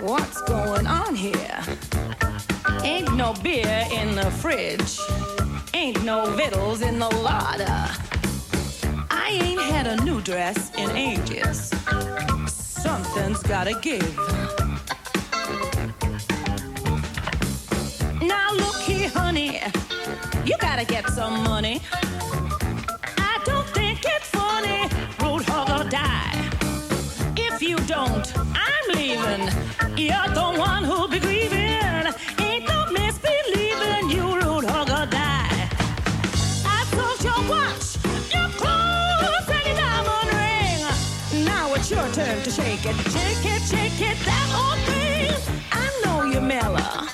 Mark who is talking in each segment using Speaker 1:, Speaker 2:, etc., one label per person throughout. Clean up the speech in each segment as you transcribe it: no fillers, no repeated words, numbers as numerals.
Speaker 1: What's going on here? Ain't no beer in the fridge. Ain't no victuals in the larder. I ain't had a new dress in ages. Something's gotta give. Now look here, honey, you gotta get some money. I don't think it's funny, road hog or die. If you don't, I'm leaving. You're the one who'll be grieving. Ain't no misbelieving, you road hog or die. I sold your watch, your clothes, and your diamond ring. Now it's your turn to shake it, that old thing. I know you're mellow.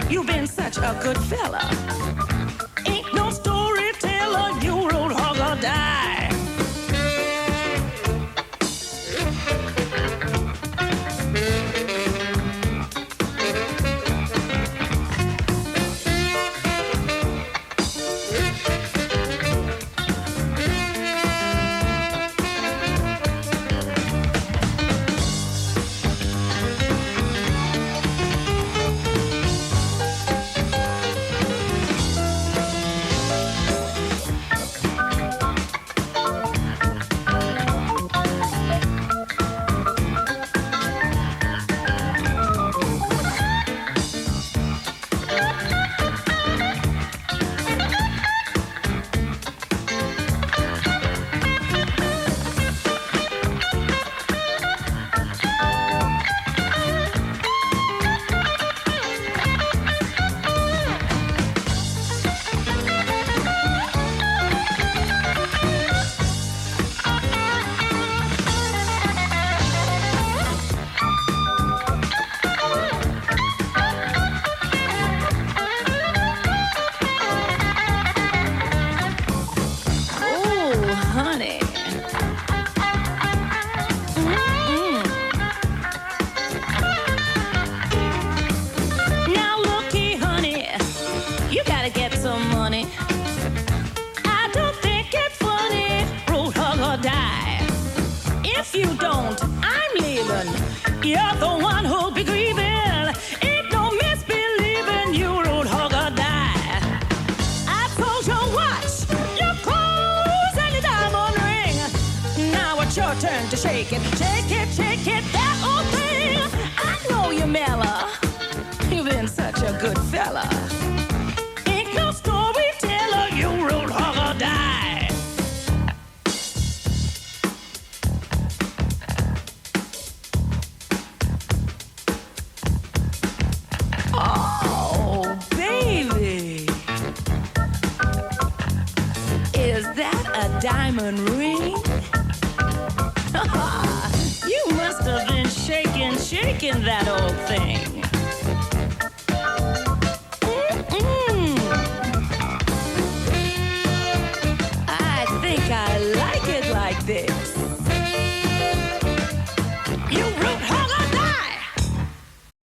Speaker 1: You've been such a good fella. Ain't no storyteller, you road hog or die. That old thing. I know you're mellow. You've been such a good fella. Ain't no storyteller, you road hog or die. Oh, baby. Is that a diamond ring? You must have been shaking that old thing. I think I like it like this.